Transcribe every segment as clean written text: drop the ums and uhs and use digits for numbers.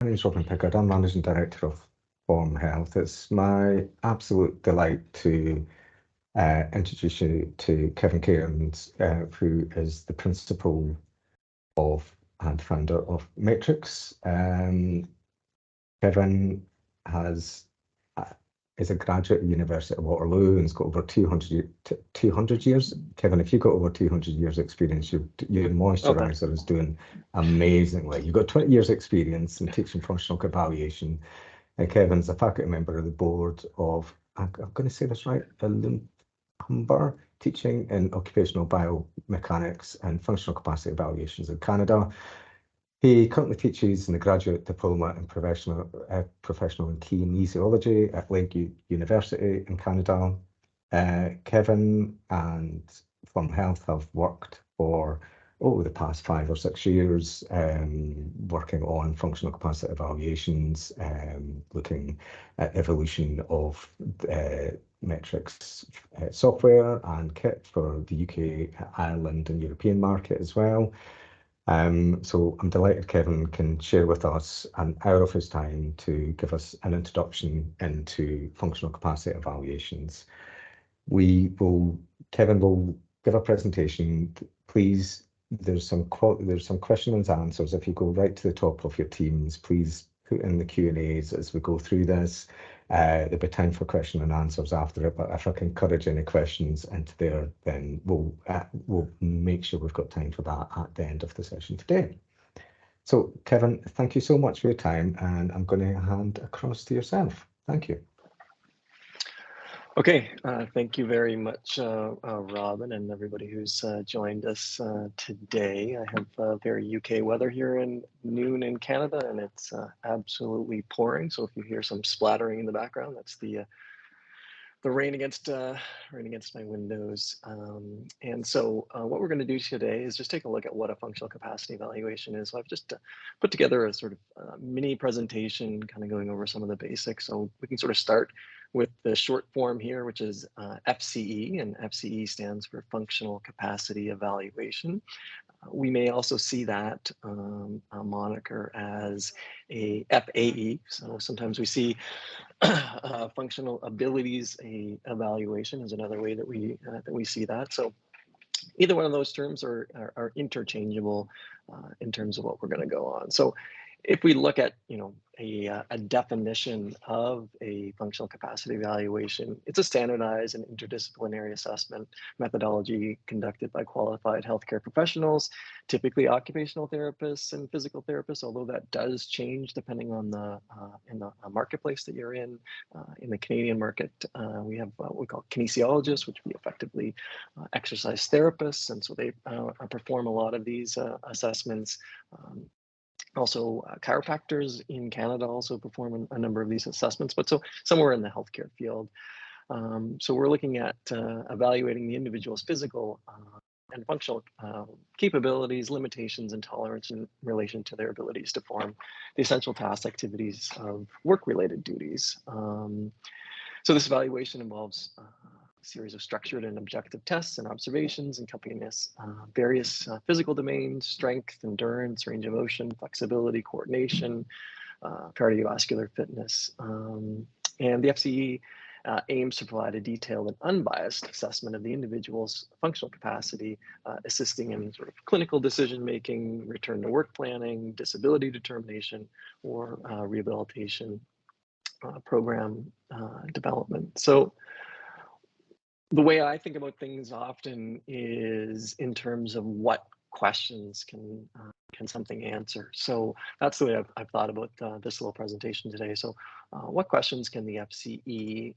My name is Robin Pickard. I'm Managing Director of Form Health. It's my absolute delight to introduce you to Kevin Cairns, who is the principal of and founder of Metriks. Kevin is a graduate at the University of Waterloo and has got over 200 years. Kevin, if you've got over 200 years experience, your moisturiser is doing amazingly. You've got 20 years experience in teaching functional evaluation. And Kevin's a faculty member of the board of, I'm going to say this right, Humber, teaching in occupational biomechanics and functional capacity evaluations in Canada. He currently teaches in the graduate diploma in professional and kinesiology at Lake University in Canada. Kevin and Form Health have worked for the past 5 or 6 years, working on functional capacity evaluations, looking at evolution of Metriks software and kit for the UK, Ireland and European market as well. So I'm delighted Kevin can share with us an hour of his time to give us an introduction into functional capacity evaluations. Kevin will give a presentation. Please, there's some questions and answers. If you go right to the top of your Teams, please put in the Q&As as we go through this. There'll be time for question and answers after it, but if I can encourage any questions into there, then we'll make sure we've got time for that at the end of the session today. So Kevin, thank you so much for your time, and I'm going to hand across to yourself. Thank you. Okay, thank you very much, Robin, and everybody who's joined us today. I have very UK weather here in noon in Canada, and it's absolutely pouring. So if you hear some splattering in the background, that's the rain against my windows. And so what we're going to do today is just take a look at what a functional capacity evaluation is. So I've just put together a sort of mini presentation, kind of going over some of the basics. So we can sort of start with the short form here, which is FCE, and FCE stands for Functional Capacity Evaluation. We may also see that moniker as a FAE. So sometimes we see functional abilities evaluation is another way that we see that. So either one of those terms are interchangeable in terms of what we're going to go on. So if we look at a definition of a functional capacity evaluation, it's a standardized and interdisciplinary assessment methodology conducted by qualified healthcare professionals, typically occupational therapists and physical therapists, although that does change depending on in the marketplace that you're in. In the Canadian market, we have what we call kinesiologists, which would be effectively exercise therapists, and so they perform a lot of these assessments. Also, chiropractors in Canada also perform a number of these assessments, but so somewhere in the healthcare field. So we're looking at evaluating the individual's physical and functional capabilities, limitations, and tolerance in relation to their abilities to perform the essential task activities of work-related duties. So this evaluation involves series of structured and objective tests and observations encompassing various physical domains: strength, endurance, range of motion, flexibility, coordination, cardiovascular fitness. And the FCE aims to provide a detailed and unbiased assessment of the individual's functional capacity, assisting in sort of clinical decision-making, return to work planning, disability determination, or rehabilitation program development. So the way I think about things often is in terms of what questions can something answer. So that's the way I've thought about this little presentation today. So what questions can the FCE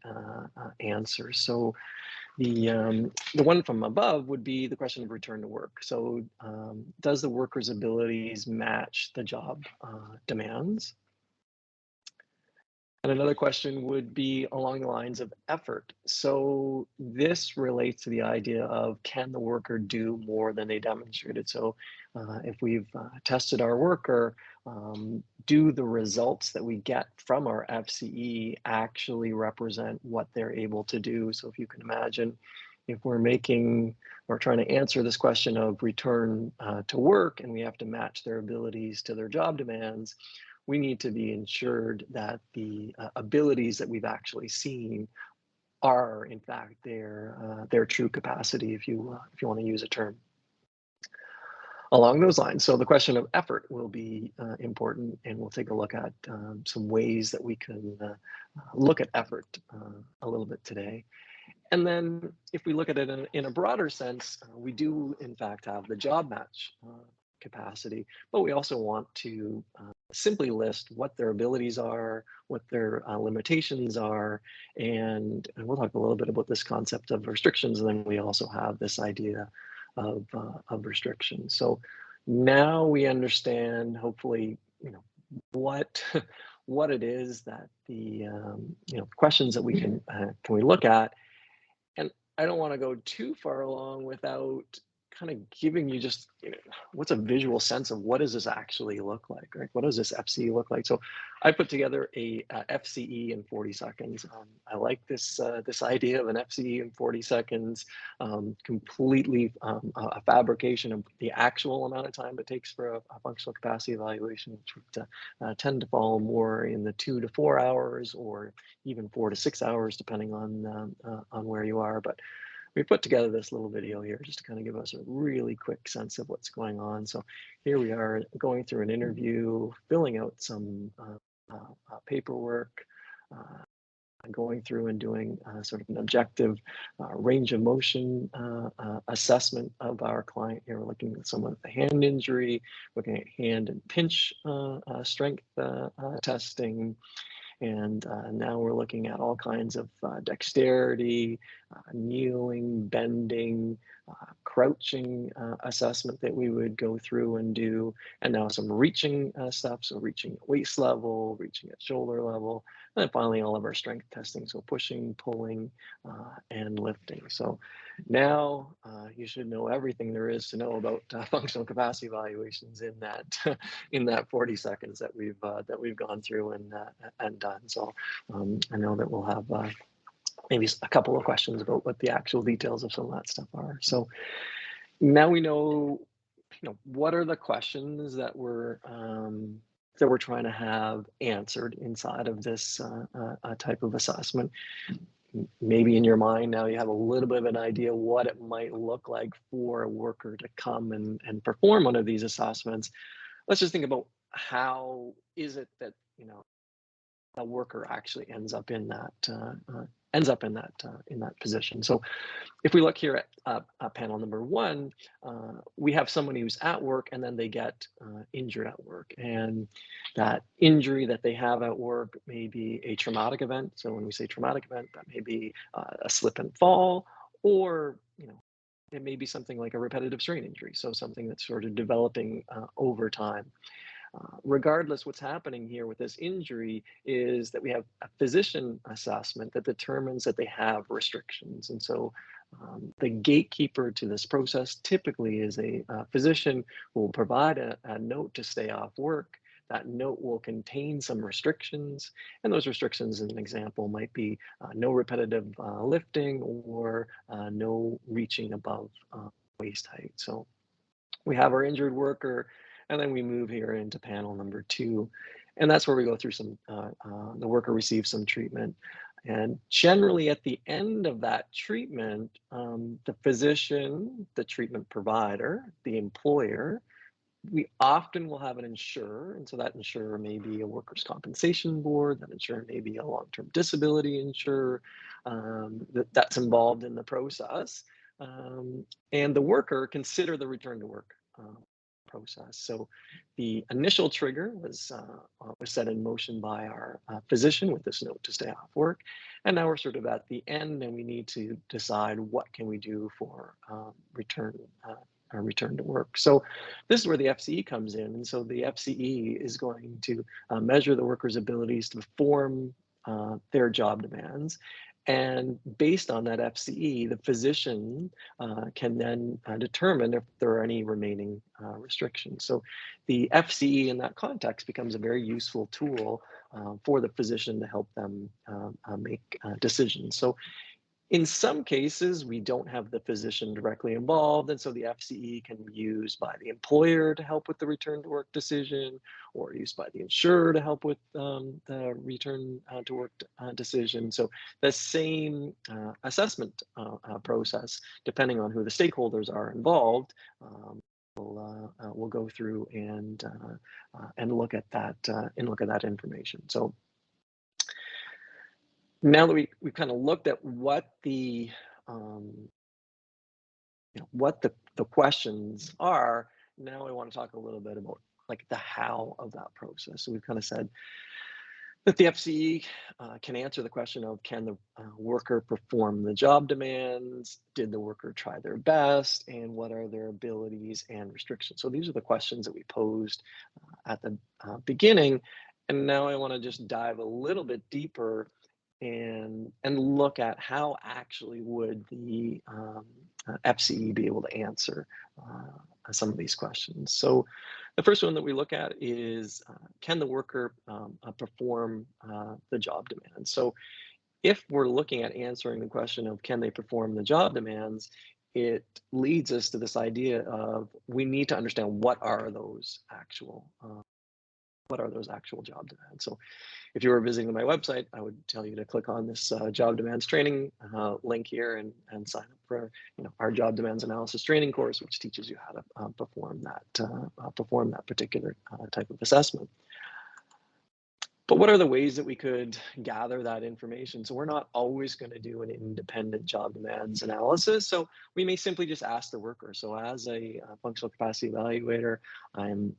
answer? So the one from above would be the question of return to work. So does the worker's abilities match the job demands? And another question would be along the lines of effort. So this relates to the idea of, can the worker do more than they demonstrated? So if we've tested our worker, do the results that we get from our FCE actually represent what they're able to do? So if you can imagine, if we're trying to answer this question of return to work, and we have to match their abilities to their job demands, we need to be ensured that the abilities that we've actually seen are in fact their true capacity, if you want to use a term along those lines. So the question of effort will be important, and we'll take a look at some ways that we can look at effort a little bit today. And then if we look at it in a broader sense, we do in fact have the job match capacity, but we also want to simply list what their abilities are, what their limitations are, and we'll talk a little bit about this concept of restrictions, and then we also have this idea of restrictions. So now we understand, hopefully, what what it is that the questions that we can look at. And I don't want to go too far along without kind of giving you just what's a visual sense of what does this actually look like, right? What does this FCE look like? So I put together a FCE in 40 seconds. I like this this idea of an FCE in 40 seconds, completely a fabrication of the actual amount of time it takes for a functional capacity evaluation, which would tend to fall more in the 2 to 4 hours, or even 4 to 6 hours, depending on where you are. But we put together this little video here just to kind of give us a really quick sense of what's going on. So here we are going through an interview, filling out some paperwork, going through and doing sort of an objective range of motion assessment of our client. Here we're looking at someone with a hand injury, looking at hand and pinch strength testing. And now we're looking at all kinds of dexterity, kneeling, bending, crouching assessment that we would go through and do. And now some reaching stuff, so reaching at waist level, reaching at shoulder level, and then finally all of our strength testing, so pushing, pulling, and lifting. So now you should know everything there is to know about functional capacity evaluations in that in that 40 seconds that we've gone through and done. So I know that we'll have maybe a couple of questions about what the actual details of some of that stuff are. So now we know, what are the questions that we're trying to have answered inside of this type of assessment. Maybe in your mind now you have a little bit of an idea what it might look like for a worker to come and perform one of these assessments. Let's just think about how is it that a worker actually ends up in that position. So if we look here at panel number 1, we have someone who's at work and then they get injured at work, and that injury that they have at work may be a traumatic event. So when we say traumatic event, that may be a slip and fall, or it may be something like a repetitive strain injury, so something that's sort of developing over time. Regardless, what's happening here with this injury is that we have a physician assessment that determines that they have restrictions. And so the gatekeeper to this process typically is a physician who will provide a note to stay off work. That note will contain some restrictions, and those restrictions, as an example, might be no repetitive lifting or no reaching above waist height. So we have our injured worker, and then we move here into panel number 2. And that's where we go through some, the worker receives some treatment. And generally at the end of that treatment, the physician, the treatment provider, the employer, we often will have an insurer. And so that insurer may be a workers' compensation board, that insurer may be a long-term disability insurer that's involved in the process. And the worker consider the return to work process. So the initial trigger was set in motion by our physician with this note to stay off work. And now we're sort of at the end, and we need to decide what can we do for return to work. So this is where the FCE comes in. And so the FCE is going to measure the worker's abilities to perform their job demands. And based on that FCE, the physician can then determine if there are any remaining restrictions. So the FCE in that context becomes a very useful tool for the physician to help them make decisions. So In some cases, we don't have the physician directly involved, and so the FCE can be used by the employer to help with the return to work decision, or used by the insurer to help with the return to work decision. So the same assessment process, depending on who the stakeholders are involved, we'll go through and look at that information. So now that we've kind of looked at what the the questions are, now I want to talk a little bit about like the how of that process. So we've kind of said that the FCE can answer the question of, can the worker perform the job demands? Did the worker try their best? And what are their abilities and restrictions? So these are the questions that we posed at the beginning. And now I want to just dive a little bit deeper and look at how actually would the FCE be able to answer some of these questions. So the first one that we look at is, can the worker perform the job demands? So if we're looking at answering the question of, can they perform the job demands, it leads us to this idea of, we need to understand what are those actual job demands. So if you were visiting my website, I would tell you to click on this job demands training link here and sign up for our job demands analysis training course, which teaches you how to perform that particular type of assessment. But what are the ways that we could gather that information? So we're not always going to do an independent job demands analysis. So we may simply just ask the worker. So as a functional capacity evaluator, I'm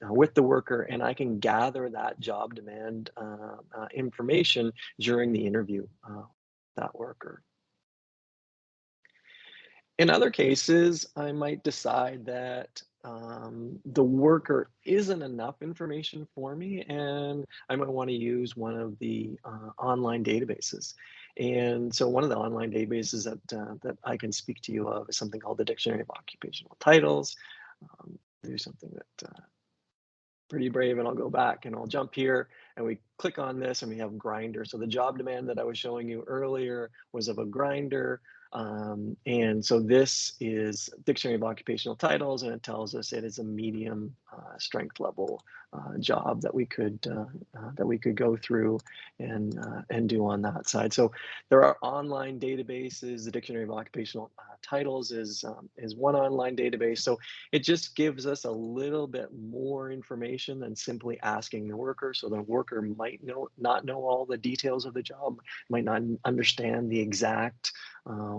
with the worker, and I can gather that job demand information during the interview with that worker. In other cases, I might decide that the worker isn't enough information for me, and I might want to use one of the online databases. And so one of the online databases that I can speak to you of is something called the Dictionary of Occupational Titles. Do something that pretty brave, and I'll go back and I'll jump here, and we click on this and we have grinder. So the job demand that I was showing you earlier was of a grinder. And so this is Dictionary of Occupational Titles, and it tells us it is a medium strength level job that we could go through and do on that side. So there are online databases. The Dictionary of Occupational Titles is one online database. So it just gives us a little bit more information than simply asking the worker. So the worker might not know all the details of the job, might not understand the exact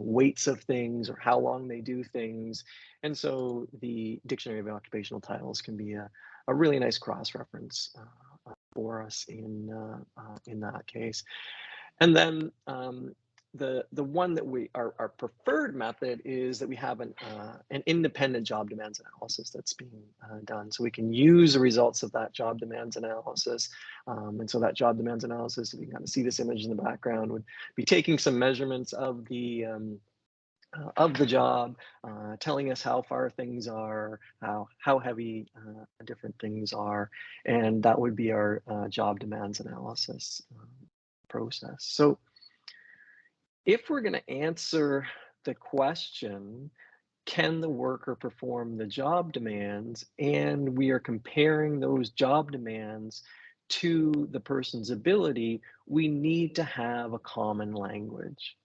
weights of things or how long they do things. And so the Dictionary of Occupational Titles can be a really nice cross-reference for us in that case. And then the one that our preferred method is that we have an independent job demands analysis that's being done. So we can use the results of that job demands analysis. And so that job demands analysis, if you can kind of see this image in the background, would be taking some measurements of the job, telling us how far things are, how heavy different things are, and that would be our job demands analysis process. So if we're going to answer the question, can the worker perform the job demands, and we are comparing those job demands to the person's ability, we need to have a common language.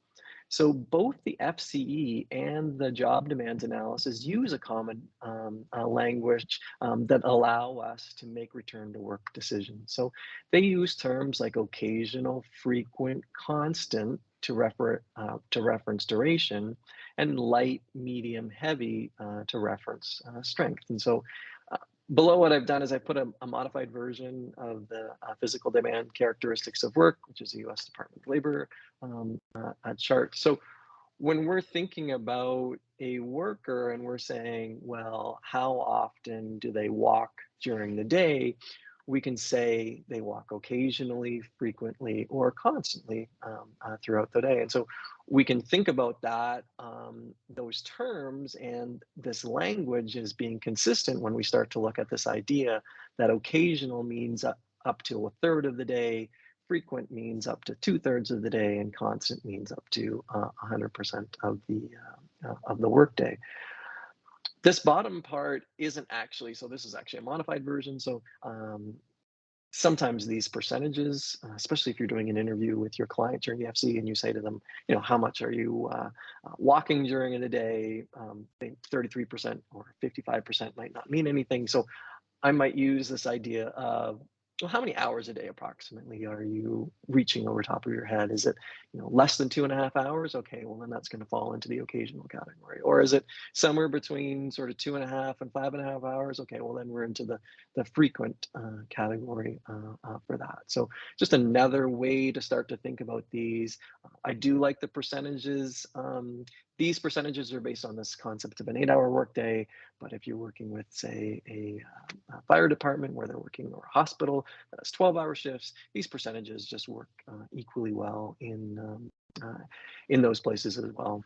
So both the FCE and the job demands analysis use a common language that allow us to make return to work decisions. So they use terms like occasional, frequent, constant to reference duration, and light, medium, heavy to reference strength. And so below, what I've done is I put a modified version of the physical demand characteristics of work, which is a U.S. Department of Labor chart. So when we're thinking about a worker and we're saying, well, how often do they walk during the day? We can say they walk occasionally, frequently, or constantly throughout the day. And so we can think about that, those terms and this language as being consistent when we start to look at this idea that occasional means up to a third of the day, frequent means up to 2/3 of the day, and constant means up to 100% of the workday. This bottom part isn't actually, so this is actually a modified version. So sometimes these percentages, especially if you're doing an interview with your client during the FCE and you say to them, how much are you walking during the day? 33% or 55% might not mean anything. So I might use this idea of, well, how many hours a day approximately are you reaching over top of your head? Is it, less than 2.5 hours? Okay, well then that's going to fall into the occasional category. Or is it somewhere between sort of 2.5 and 5.5 hours? Okay, well then we're into the frequent category for that. So just another way to start to think about these. I do like the percentages. These percentages are based on this concept of an 8-hour workday, but if you're working with, say, a fire department where they're working, or a hospital that has 12-hour shifts, these percentages just work equally well in those places as well.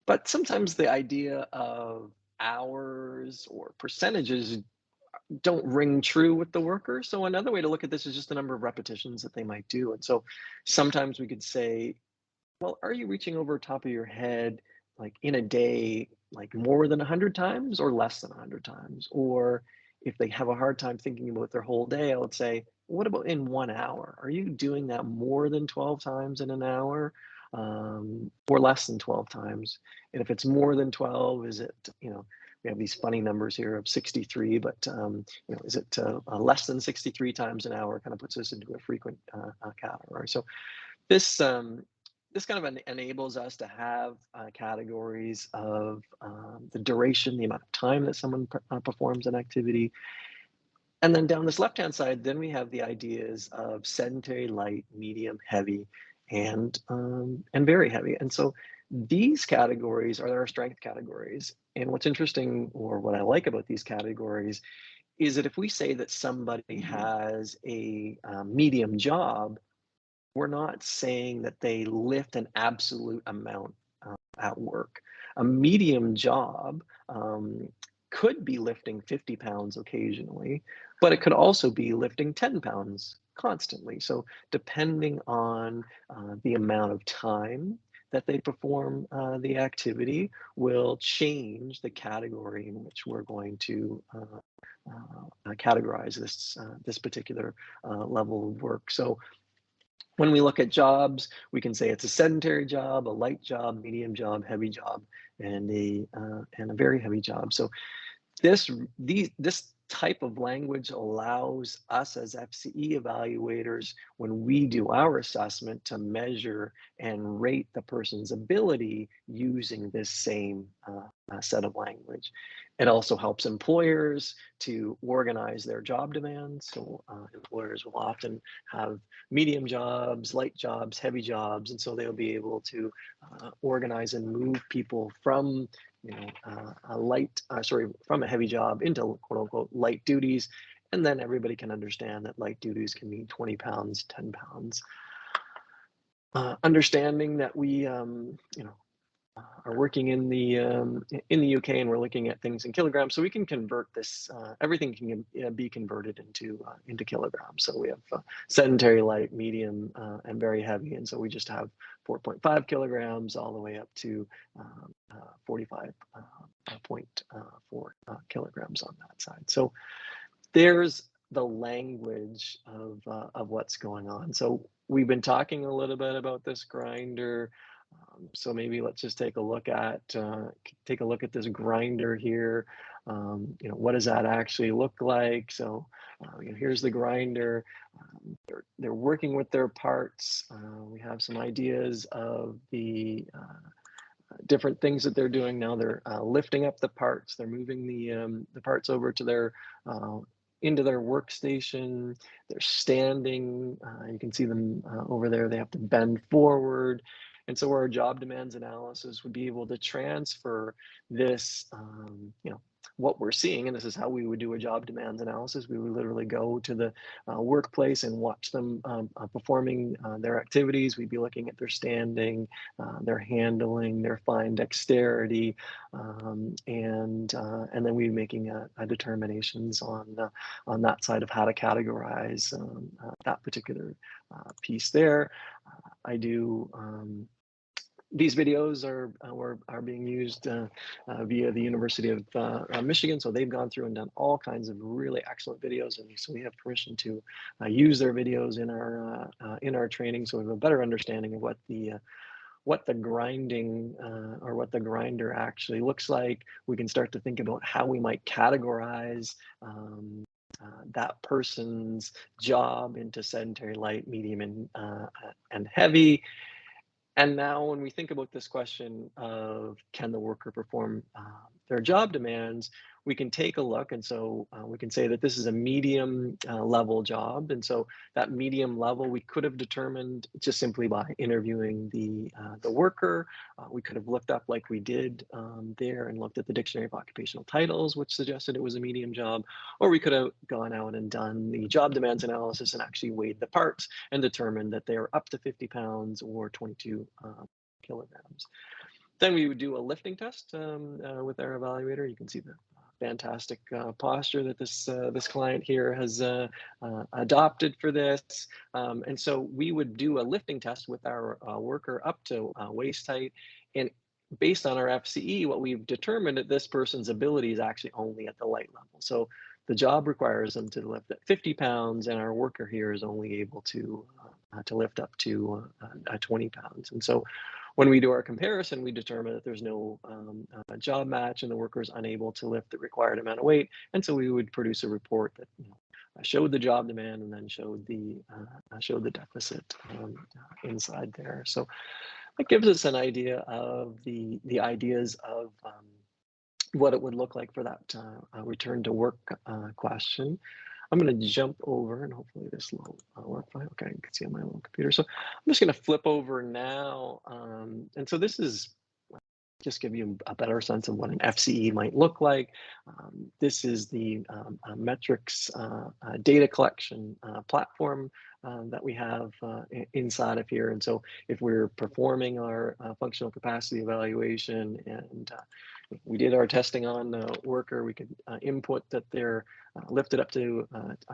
But sometimes the idea of hours or percentages don't ring true with the worker. So another way to look at this is just the number of repetitions that they might do. And so sometimes we could say, well, are you reaching over top of your head, like in a day, like more than 100 times or less than 100 times? Or if they have a hard time thinking about their whole day, I would say, what about in 1 hour? Are you doing that more than 12 times in an hour, or less than 12 times? And if it's more than 12, is it, we have these funny numbers here of 63, but is it less than 63 times an hour? Kind of puts us into a frequent category. So this kind of enables us to have categories of the duration, the amount of time that someone performs an activity. And then down this left-hand side, then we have the ideas of sedentary, light, medium, heavy, and very heavy. And so these categories are our strength categories. And what's interesting, or what I like about these categories, is that if we say that somebody has a medium job, we're not saying that they lift an absolute amount at work. A medium job could be lifting 50 pounds occasionally, but it could also be lifting 10 pounds constantly. So depending on the amount of time that they perform the activity will change the category in which we're going to categorize this particular level of work. So when we look at jobs, we can say it's a sedentary job, a light job, medium job, heavy job, and a very heavy job. So this type of language allows us as FCE evaluators, when we do our assessment, to measure and rate the person's ability using this same set of language. It also helps employers to organize their job demands. So employers will often have medium jobs, light jobs, heavy jobs, and so they'll be able to organize and move people from from a heavy job into quote unquote light duties. And then everybody can understand that light duties can mean 20 pounds, 10 pounds. Understanding that we, are working in the UK and we're looking at things in kilograms, so we can convert this. Everything can be converted into kilograms. So we have sedentary, light, medium, and very heavy, and so we just have 4.5 kilograms all the way up to 45.4 kilograms on that side. So there's the language of what's going on. So we've been talking a little bit about this grinder. So maybe let's just take a look at this grinder here. What does that actually look like? So here's the grinder. They're working with their parts. We have some ideas of the different things that they're doing now. They're lifting up the parts. They're moving the parts over to their into their workstation. They're standing. You can see them over there. They have to bend forward. And so our job demands analysis would be able to transfer this, what we're seeing, and this is how we would do a job demands analysis, we would literally go to the workplace and watch them performing their activities. We'd be looking at their standing, their handling, their fine dexterity, and then we'd be making determinations on that side of how to categorize that particular piece there. I do. These videos are being used via the University of Michigan, so they've gone through and done all kinds of really excellent videos, and so we have permission to use their videos in our training, so we have a better understanding of what the grinding or what the grinder actually looks like. We can start to think about how we might categorize that person's job into sedentary, light, medium, and heavy. And now when we think about this question of can the worker perform their job demands, we can take a look. And so we can say that this is a medium level job. And so that medium level, we could have determined just simply by interviewing the worker. We could have looked up like we did there and looked at the Dictionary of Occupational Titles, which suggested it was a medium job. Or we could have gone out and done the job demands analysis and actually weighed the parts and determined that they are up to 50 pounds or 22 kilograms. Then we would do a lifting test with our evaluator. You can see the fantastic posture that this client here has adopted for this. And so we would do a lifting test with our worker up to waist height. And based on our FCE, what we've determined that this person's ability is actually only at the light level. So the job requires them to lift at 50 pounds, and our worker here is only able to lift up to 20 pounds. And so when we do our comparison, we determine that there's no job match and the worker is unable to lift the required amount of weight. And so we would produce a report that showed the job demand and then showed the deficit inside there. So that gives us an idea of the ideas of what it would look like for that return to work question. I'm going to jump over, and hopefully this will work fine. Okay, you can see on my little computer. So I'm just going to flip over now. And so this is just give you a better sense of what an FCE might look like. This is the metrics data collection platform that we have inside of here. And so if we're performing our functional capacity evaluation and we did our testing on the worker, we could input that they're lifted up to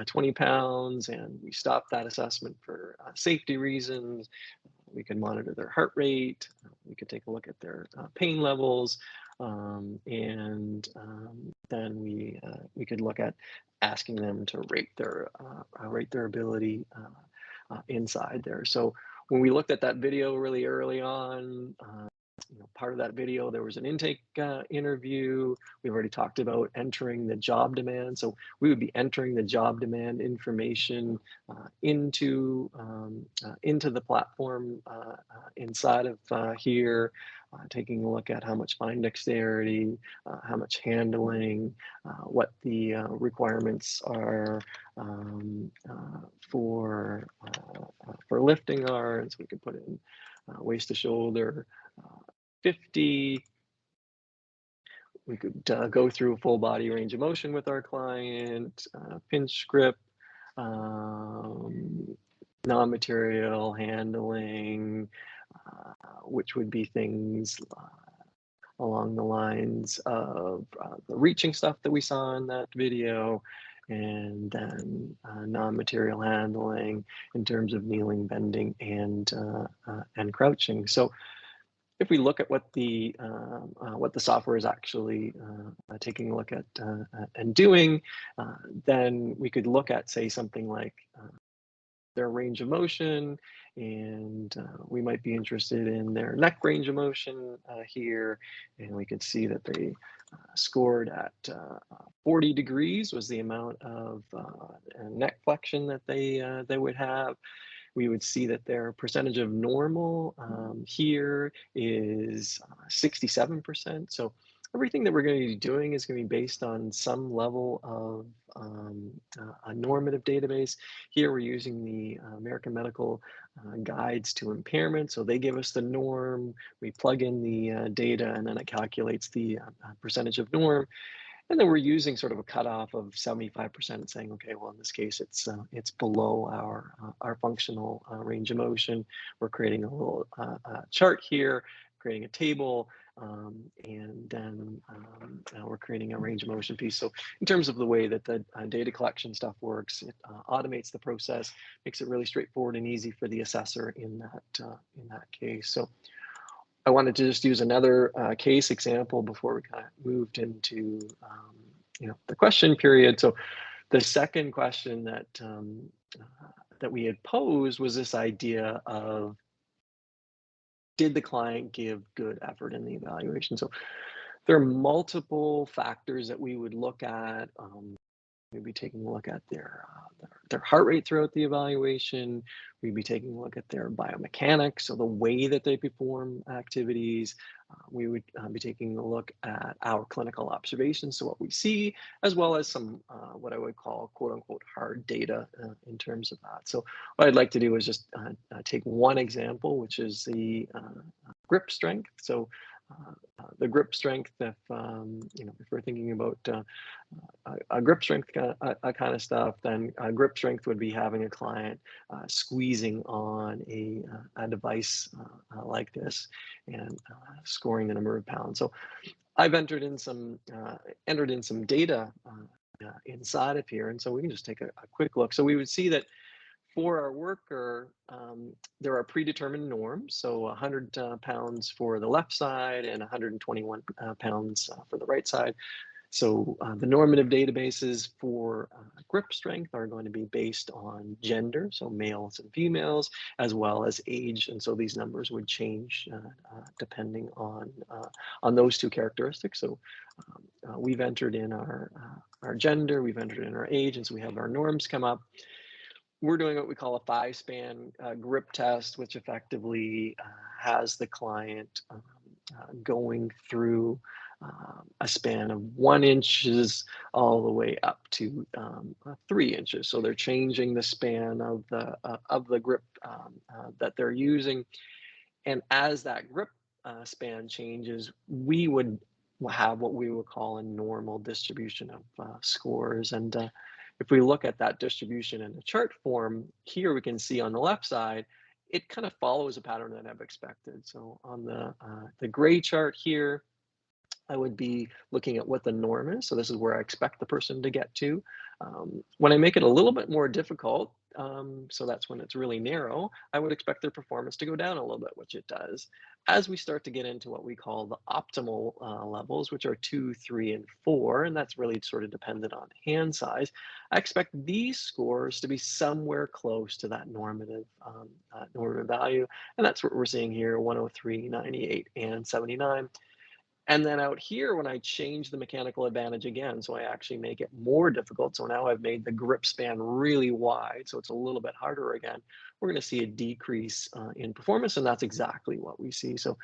20 pounds, and we stopped that assessment for safety reasons. We can monitor their heart rate. We could take a look at their pain levels, and then we could look at asking them to rate their ability inside there. So when we looked at that video really early on, part of that video, there was an intake interview. We've already talked about entering the job demand. So we would be entering the job demand information into the platform inside of here, taking a look at how much fine dexterity, how much handling, what the requirements are for lifting are. And so we could put in waist to shoulder, 50. We could go through a full body range of motion with our client, pinch grip, non-material handling, which would be things along the lines of the reaching stuff that we saw in that video, and then non-material handling in terms of kneeling, bending, and crouching. So if we look at what the software is actually taking a look at and doing, then we could look at, say, something like their range of motion, and we might be interested in their neck range of motion here, and we could see that they scored at 40 degrees was the amount of neck flexion that they would have. We would see that their percentage of normal here is 67%. So everything that we're going to be doing is going to be based on some level of a normative database. Here we're using the American Medical Guides to Impairment. So they give us the norm, we plug in the data, and then it calculates the percentage of norm. And then we're using sort of a cutoff of 75% and saying, okay, well, in this case, it's below our functional range of motion. We're creating a little chart here, creating a table, and then we're creating a range of motion piece. So in terms of the way that the data collection stuff works, it automates the process, makes it really straightforward and easy for the assessor in that case. So I wanted to just use another case example before we kind of moved into the question period. So the second question that we had posed was this idea of, did the client give good effort in the evaluation? So there are multiple factors that we would look at. We'd be taking a look at their heart rate throughout the evaluation. We'd be taking a look at their biomechanics, so the way that they perform activities. We would be taking a look at our clinical observations, so what we see, as well as some what I would call quote unquote hard data in terms of that. So what I'd like to do is just take one example, which is the grip strength. So the grip strength, if we're thinking about a grip strength kind of stuff, then grip strength would be having a client squeezing on a device like this and scoring the number of pounds. So I've entered in some data inside of here, and so we can just take a quick look. So we would see that for our worker, there are predetermined norms, so 100 pounds for the left side and 121 pounds for the right side. So the normative databases for grip strength are going to be based on gender, so males and females, as well as age, and so these numbers would change depending on those two characteristics. So we've entered in our gender, we've entered in our age, and so we have our norms come up. We're doing what we call a 5-span grip test, which effectively has the client going through a span of 1 inch all the way up to 3 inches. So they're changing the span of the grip that they're using, and as that grip span changes, we would have what we would call a normal distribution of scores. And if we look at that distribution in a chart form, here we can see on the left side, it kind of follows a pattern that I've expected. So on the gray chart here, I would be looking at what the norm is. So this is where I expect the person to get to. When I make it a little bit more difficult, so that's when it's really narrow, I would expect their performance to go down a little bit, which it does. As we start to get into what we call the optimal levels, which are 2, 3, and 4, and that's really sort of dependent on hand size, I expect these scores to be somewhere close to that normative value. And that's what we're seeing here, 103, 98, and 79. And then out here, when I change the mechanical advantage again, so I actually make it more difficult. So now I've made the grip span really wide, so it's a little bit harder again. We're going to see a decrease in performance, and that's exactly what we see. So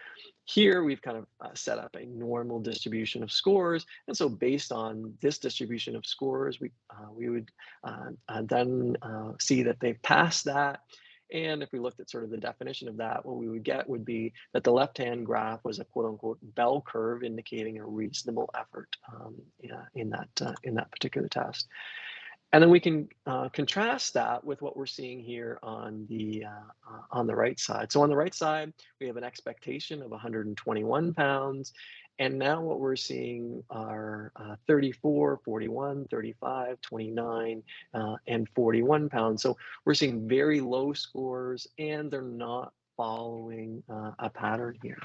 here we've kind of set up a normal distribution of scores. And so based on this distribution of scores, we would then see that they've passed that. And if we looked at sort of the definition of that, what we would get would be that the left-hand graph was a quote-unquote bell curve indicating a reasonable effort in that particular test. And then we can contrast that with what we're seeing here on the right side. So on the right side, we have an expectation of 121 pounds. And now what we're seeing are 34, 41, 35, 29, and 41 pounds. So we're seeing very low scores, and they're not following a pattern here.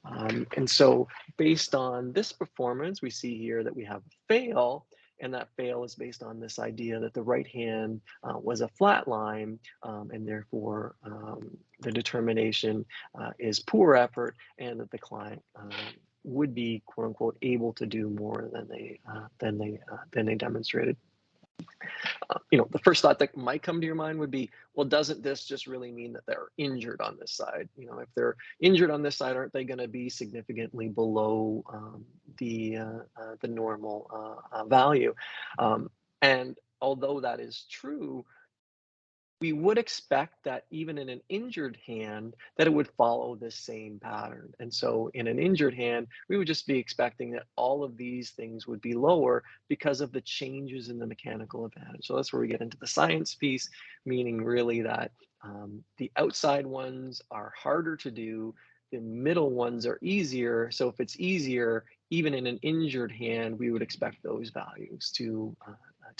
And so based on this performance, we see here that we have a fail, and that fail is based on this idea that the right hand was a flat line, and therefore the determination is poor effort, and that the client would be quote unquote able to do more than they demonstrated. The first thought that might come to your mind would be, well, doesn't this just really mean that they're injured on this side? If they're injured on this side, aren't they going to be significantly below the normal value? And although that is true, we would expect that even in an injured hand, that it would follow this same pattern. And so in an injured hand, we would just be expecting that all of these things would be lower because of the changes in the mechanical advantage. So that's where we get into the science piece, meaning really that the outside ones are harder to do, the middle ones are easier. So if it's easier, even in an injured hand, we would expect those values to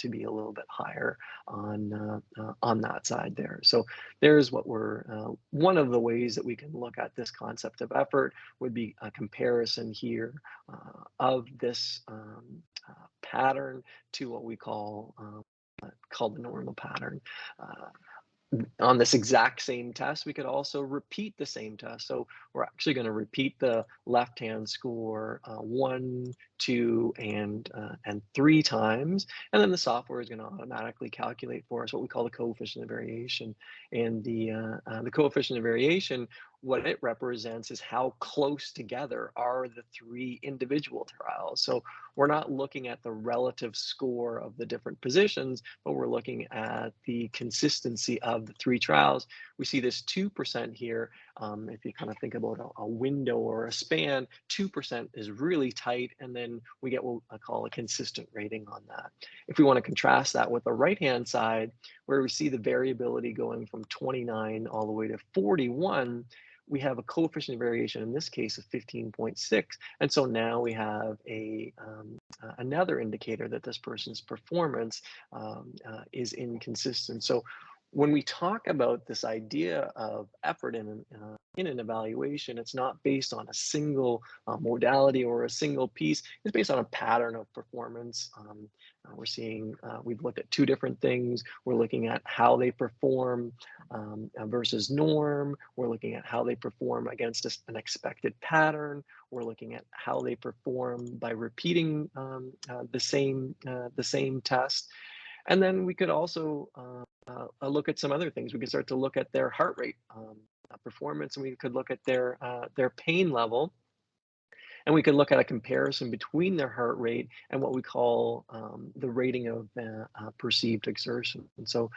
be a little bit higher on that side there. So there's what we're one of the ways that we can look at this concept of effort would be a comparison here of this pattern to what we call the normal pattern. On this exact same test, we could also repeat the same test. So we're actually going to repeat the left-hand score 1, 2, and 3 times, and then the software is going to automatically calculate for us what we call the coefficient of variation. And the coefficient of variation, what it represents is how close together are the 3 individual trials. So we're not looking at the relative score of the different positions, but we're looking at the consistency of the 3 trials. We see this 2% here. If you kind of think about a window or a span, 2% is really tight, and then we get what I call a consistent rating on that. If we want to contrast that with the right-hand side, where we see the variability going from 29 all the way to 41, we have a coefficient of variation in this case of 15.6, and so now we have another indicator that this person's performance is inconsistent. So when we talk about this idea of effort in an evaluation, it's not based on a single modality or a single piece. It's based on a pattern of performance. We're seeing, we've looked at 2 different things. We're looking at how they perform versus norm. We're looking at how they perform against an expected pattern. We're looking at how they perform by repeating the same test. And then we could also look at some other things. We could start to look at their heart rate performance, and we could look at their pain level. And we could look at a comparison between their heart rate and what we call the rating of perceived exertion. And so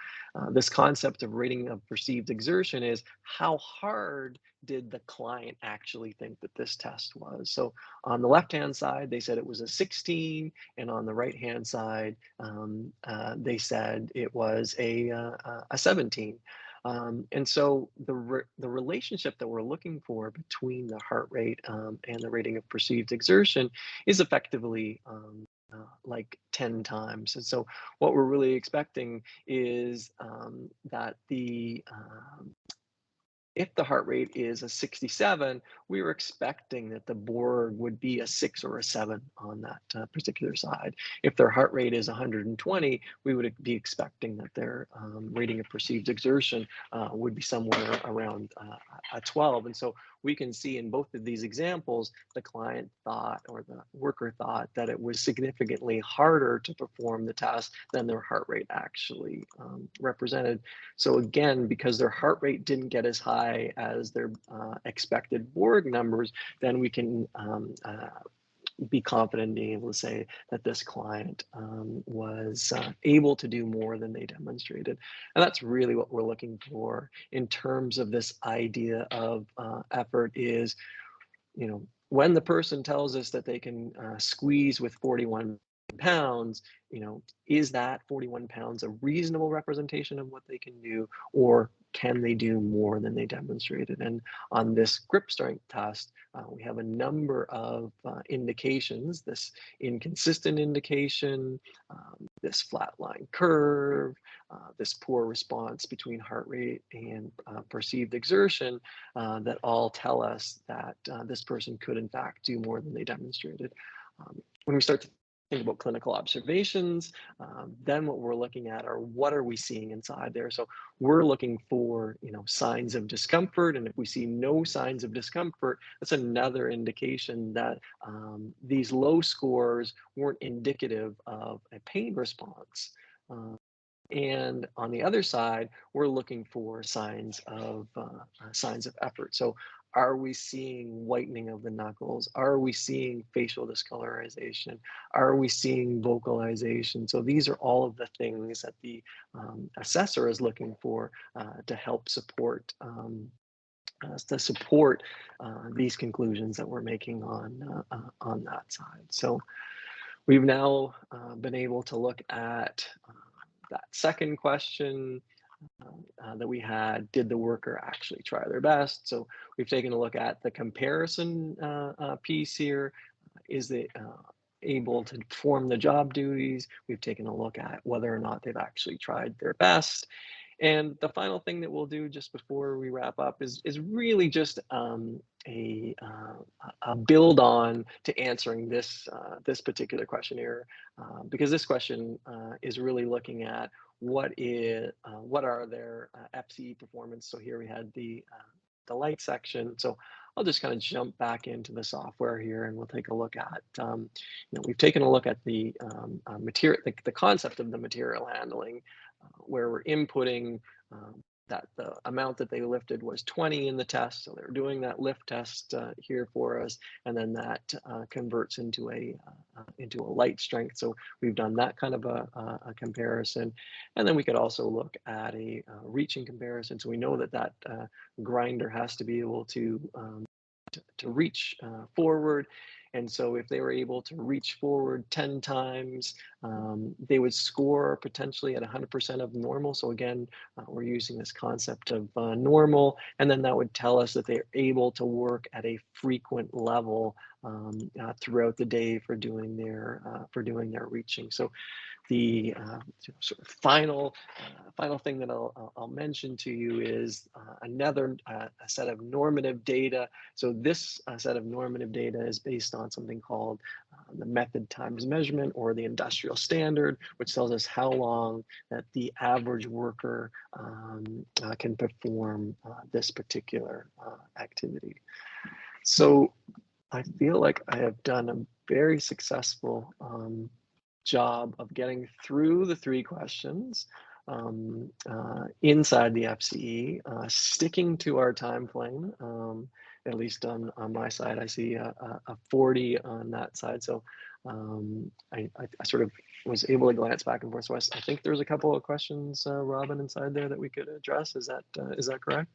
this concept of rating of perceived exertion is how hard did the client actually think that this test was? So on the left-hand side, they said it was a 16, and on the right-hand side, they said it was a 17. And so the relationship that we're looking for between the heart rate and the rating of perceived exertion is effectively like 10 times. And so what we're really expecting is that if the heart rate is a 67, we were expecting that the board would be a 6 or a 7 on that particular side. If their heart rate is 120, we would be expecting that their rating of perceived exertion would be somewhere around a 12. And so we can see in both of these examples, the client thought or the worker thought that it was significantly harder to perform the test than their heart rate actually represented. So again, because their heart rate didn't get as high as their expected board numbers, then we can be confident in being able to say that this client was able to do more than they demonstrated. And that's really what we're looking for in terms of this idea of effort is, you know, when the person tells us that they can squeeze with 41 pounds, you know, is that 41 pounds a reasonable representation of what they can do, or can they do more than they demonstrated? And on this grip strength test, we have a number of indications, this inconsistent indication, this flat line curve, this poor response between heart rate and perceived exertion that all tell us that this person could in fact do more than they demonstrated. When we start to think about clinical observations, then what we're looking at are what are we seeing inside there. So we're looking for, you know, signs of discomfort, and if we see no signs of discomfort, that's another indication that these low scores weren't indicative of a pain response. And on the other side, we're looking for signs of effort. So Are we seeing whitening of the knuckles? Are we seeing facial discolorization? Are we seeing vocalization? So these are all of the things that the assessor is looking for to help support these conclusions that we're making on that side. So we've now been able to look at that second question that we had: did the worker actually try their best? So we've taken a look at the comparison piece here. Is it able to perform the job duties? We've taken a look at whether or not they've actually tried their best. And the final thing that we'll do just before we wrap up is really just a build on to answering this particular questionnaire, because this question is really looking at what are their FCE performance. So here we had the light section. So I'll just kind of jump back into the software here, and we'll take a look at, we've taken a look at the material, the concept of the material handling, where we're inputting that the amount that they lifted was 20 in the test. So they're doing that lift test here for us, and then that converts into a light strength. So we've done that kind of a comparison. And then we could also look at a reaching comparison. So we know that grinder has to be able to reach forward. And so if they were able to reach forward 10 times, they would score potentially at 100% of normal. So again, we're using this concept of normal, and then that would tell us that they're able to work at a frequent level throughout the day for doing their reaching. So the sort of final thing that I'll mention to you is another a set of normative data. So this set of normative data is based on something called the method times measurement, or the industrial standard, which tells us how long that the average worker can perform this particular activity. So I feel like I have done a very successful job of getting through the 3 questions inside the FCE, sticking to our time frame. At least on my side, I see a 40 on that side. So I sort of was able to glance back and forth. So I think there's a couple of questions, Robin, inside there that we could address. Is that correct?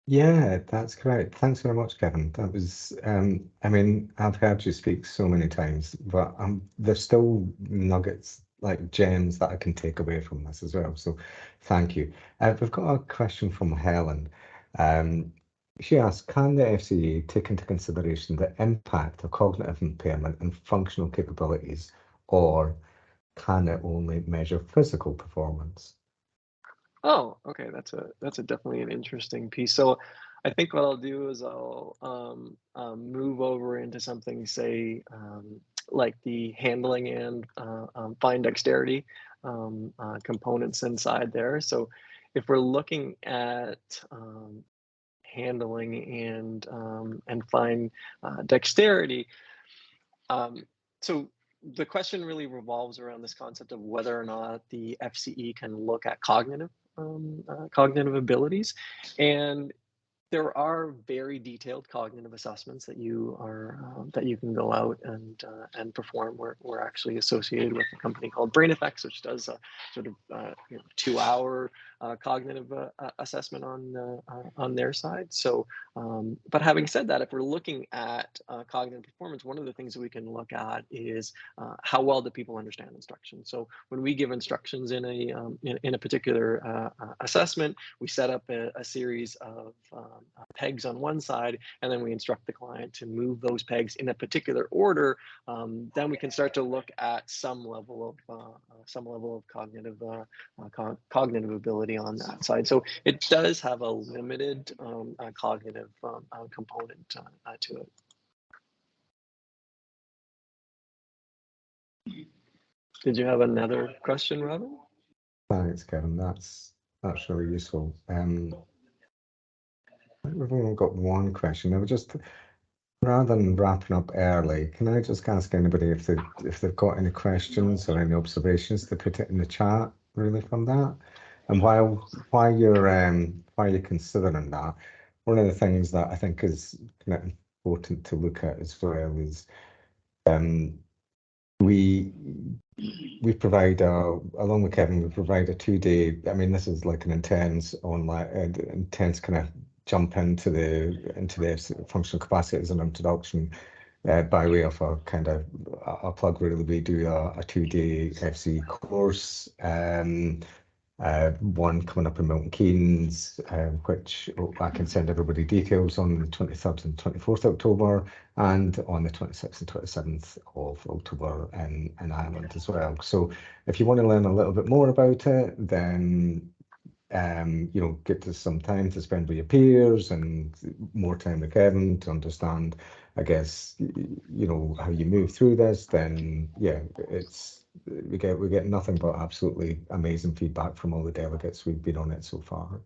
Yeah, that's correct. Thanks very much, Kevin. That was, I mean, I've heard you speak so many times, but there's still nuggets, like gems, that I can take away from this as well. So thank you. We've got a question from Helen. She asks, can the FCE take into consideration the impact of cognitive impairment and functional capabilities, or can it only measure physical performance? Oh, okay. That's a definitely an interesting piece. So I think what I'll do is I'll move over into something, say, like the handling and fine dexterity components inside there. So if we're looking at handling and fine dexterity, so the question really revolves around this concept of whether or not the FCE can look at cognitive abilities. And there are very detailed cognitive assessments that you can go out and perform. We're actually associated with a company called Brain Effects, which does a sort of 2-hour cognitive assessment on their side. So, but having said that, if we're looking at cognitive performance, one of the things that we can look at is how well do people understand instruction. So when we give instructions in a particular assessment, we set up a series of pegs on one side, and then we instruct the client to move those pegs in a particular order. Then we can start to look at some level of cognitive ability on that side. So it does have a limited cognitive component to it. Did you have another question, Robin? Thanks, Kevin. That's really useful. We've only got one question. I would just, rather than wrapping up early, can I just ask anybody if they've got any questions or any observations to put it in the chat, really, from that? And while you're considering that, one of the things that I think is kind of important to look at as well is we provide along with Kevin, we provide a 2-day. I mean, this is like an intense online, intense kind of jump into the functional capacity as an introduction. By way of a kind of a plug, really, we do a 2-day FCE course. One coming up in Milton Keynes, which I can send everybody details on the 23rd and 24th October, and on the 26th and 27th of October in Ireland as well. So if you want to learn a little bit more about it, then get to some time to spend with your peers and more time with Kevin to understand, I guess, how you move through this, then yeah, we get nothing but absolutely amazing feedback from all the delegates we've been on it so far.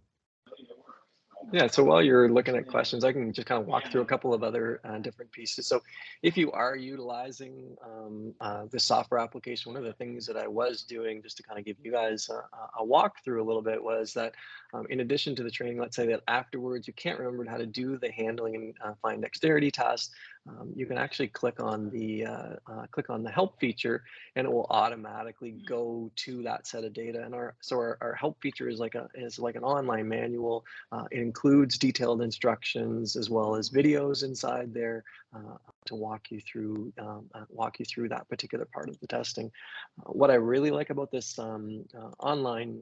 Yeah, so while you're looking at questions, I can just kind of walk through a couple of other different pieces. So if you are utilizing the software application, one of the things that I was doing, just to kind of give you guys a walkthrough a little bit, was that in addition to the training, let's say that afterwards you can't remember how to do the handling and fine dexterity test, you can actually click on the help feature, and it will automatically go to that set of data. And our help feature is like an online manual. It includes detailed instructions as well as videos inside there to walk you through that particular part of the testing. What I really like about this online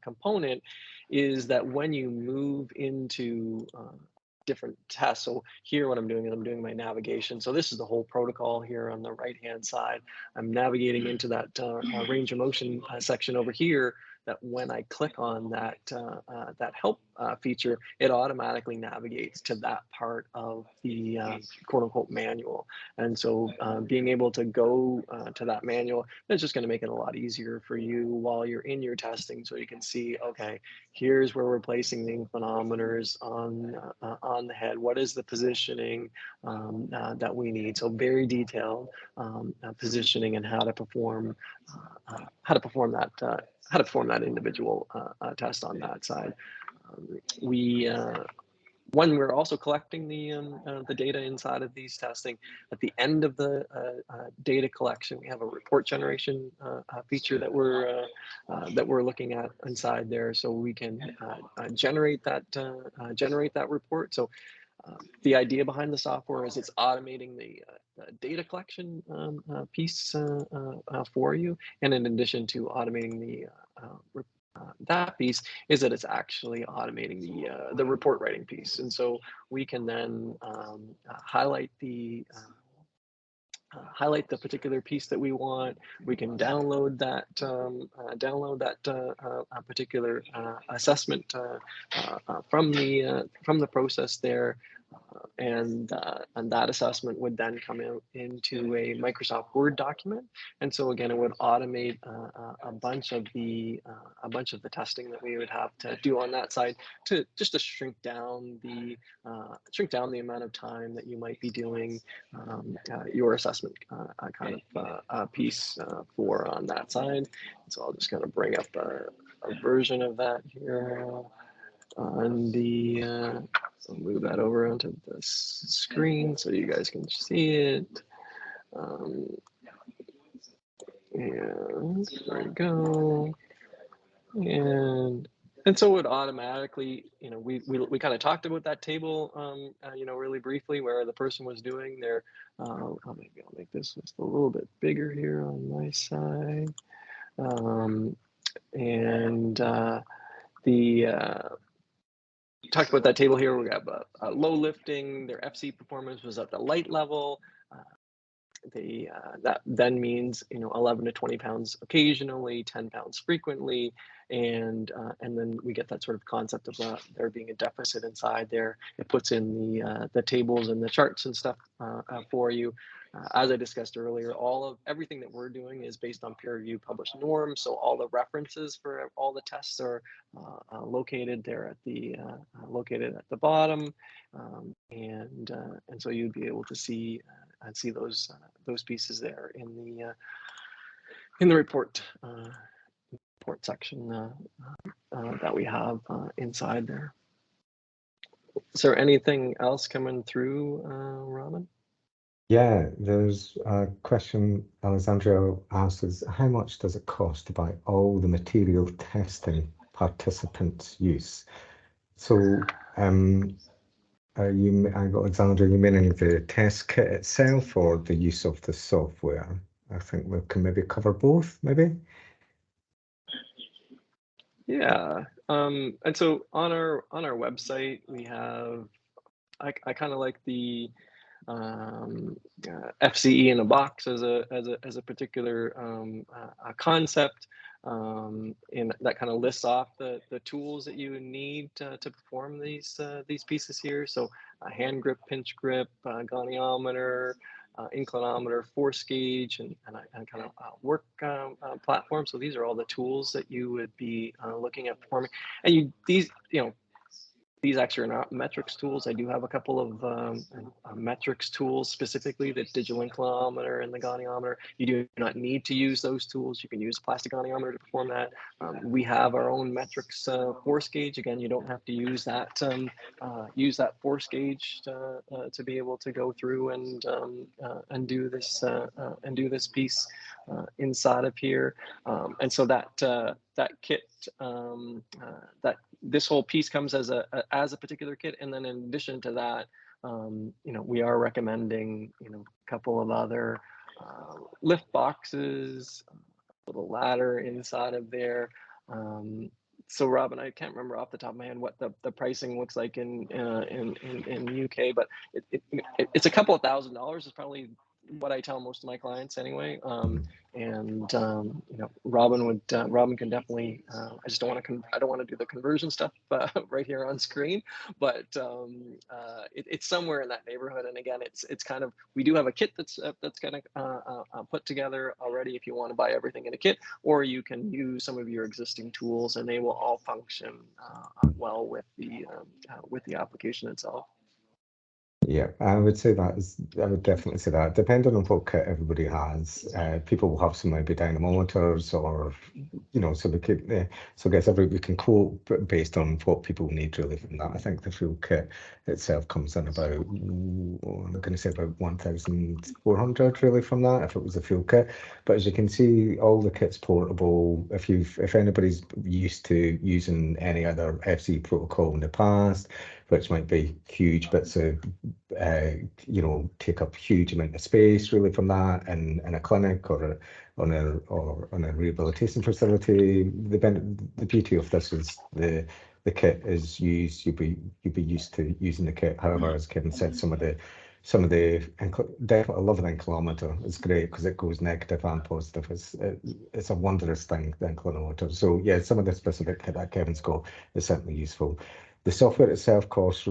component is that when you move into different tests. So here what I'm doing is I'm doing my navigation. So this is the whole protocol here on the right-hand side. I'm navigating into that range of motion section over here, that when I click on that help feature, it automatically navigates to that part of the quote unquote manual. And so being able to go to that manual, it's just going to make it a lot easier for you while you're in your testing. So you can see, okay, here's where we're placing the inclinometers on the head. What is the positioning that we need? So very detailed positioning and how to perform that individual test on that side. When we're also collecting the data inside of these testing, at the end of the data collection, we have a report generation feature that we're looking at inside there, so we can generate that report. So the idea behind the software is it's automating the data collection piece for you, and in addition to automating that piece, is that it's actually automating the report writing piece. And so we can then highlight the particular piece that we want. We can download that particular assessment from the process there. And that assessment would then come out into a Microsoft Word document. And so again, it would automate a bunch of the testing that we would have to do on that side, to shrink down the amount of time that you might be doing your assessment kind of piece for on that side. So I'll just kind of bring up a version of that here on the I'll move that over onto the screen so you guys can see it. And there we go. And so it automatically, we kind of talked about that table, really briefly, where the person was doing their, maybe I'll make this just a little bit bigger here on my side. Talked about that table here. We got low lifting, their FC performance was at the light level. That then means 11 to 20 pounds occasionally, 10 pounds frequently, and then we get that sort of concept of there being a deficit inside there. It puts in the tables and the charts and stuff for you. As I discussed earlier, everything that we're doing is based on peer-reviewed published norms. So all the references for all the tests are located there at the bottom, and so you'd be able to see those pieces there in the report section that we have inside there. Is there anything else coming through, Robin? Yeah, there's a question Alexandria asks is, how much does it cost to buy all the material testing participants use? So, Alexandria, you meaning the test kit itself or the use of the software? I think we can maybe cover both, maybe. Yeah, and so on our website we have, I kind of like the FCE in a box as a particular a concept, and that kind of lists off the tools that you need to perform these pieces here. So a hand grip, pinch grip, goniometer, inclinometer, force gauge, and kind of work platform. So these are all the tools that you would be looking at performing. And these actually are not metrics tools. I do have a couple of metrics tools, specifically the digital inclinometer and the goniometer. You do not need to use those tools. You can use a plastic goniometer to perform that. We have our own metrics force gauge. Again, you don't have to use that force gauge to be able to go through and do this piece inside of here. And so that kit, that this whole piece comes as a particular kit, and then in addition to that, we are recommending a couple of other lift boxes, a little ladder inside of there. So Robin, I can't remember off the top of my head what the pricing looks like in UK, but it's a couple of $1,000 is probably what I tell most of my clients anyway. Robin can definitely. I just don't want to. I don't want to do the conversion stuff right here on screen, but it's somewhere in that neighborhood. And again, it's kind of, we do have a kit that's kind of put together already. If you want to buy everything in a kit, or you can use some of your existing tools, and they will all function well with the application itself. Yeah, I would definitely say that. Depending on what kit everybody has, people will have some maybe dynamometers or, so we could, so I guess we can quote based on what people need really from that. I think the full kit itself comes in about, I'm going to say about 1,400 really from that, if it was a full kit. But as you can see, all the kit's portable. If anybody's used to using any other FCE protocol in the past, which might be huge bits of, take up huge amount of space really from that in a clinic or on a rehabilitation facility. The beauty of this is the kit is used. You'd be used to using the kit. However, as Kevin said, some of the definitely, I love the inclinometer. It's great because it goes negative and positive. It's a wondrous thing, the inclinometer. So yeah, some of the specific kit that Kevin's got is certainly useful. The software itself costs,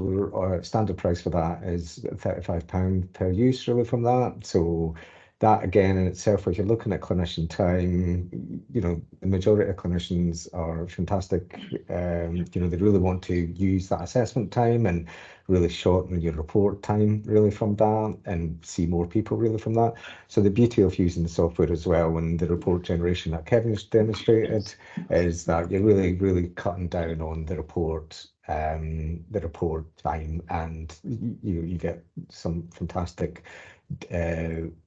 standard price for that is £35 per use really from that. So that again in itself, if you're looking at clinician time, the majority of clinicians are fantastic. They really want to use that assessment time and really shorten your report time really from that and see more people really from that. So the beauty of using the software as well and the report generation that Kevin's demonstrated is that you're really, really cutting down on the report time, and you get some fantastic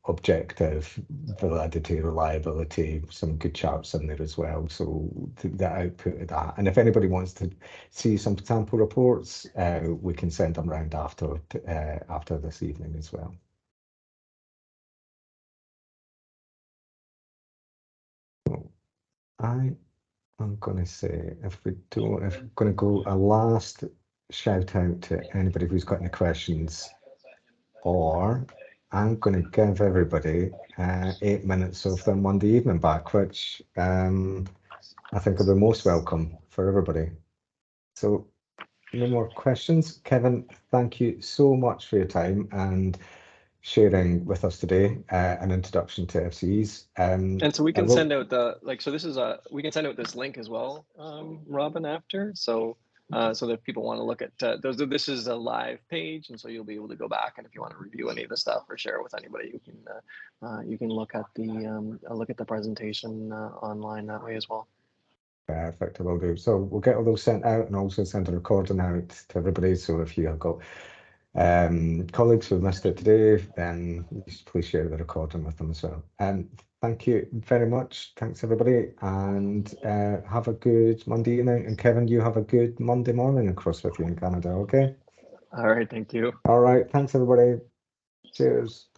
objective validity, reliability, some good charts in there as well. So the output of that, and if anybody wants to see some sample reports, we can send them around after this evening as well. I'm going to say, if we're going to go a last shout out to anybody who's got any questions, or I'm going to give everybody 8 minutes of their Monday evening back, which I think will be most welcome for everybody. So no more questions. Kevin, thank you so much for your time and sharing with us today an introduction to FCEs. And so we can send out we can send out this link as well, Robin, after. So so that if people want to look at this is a live page, and so you'll be able to go back, and if you want to review any of the stuff or share it with anybody, you can look at the presentation online that way as well. Perfect, I will do. So we'll get all those sent out and also send a recording out to everybody. So if you have got colleagues who missed it today, then please share the recording with them as well. Thank you very much. Thanks everybody, and have a good Monday evening. And Kevin, you have a good Monday morning across with you in Canada. Okay. All right. Thank you. All right. Thanks everybody. Cheers.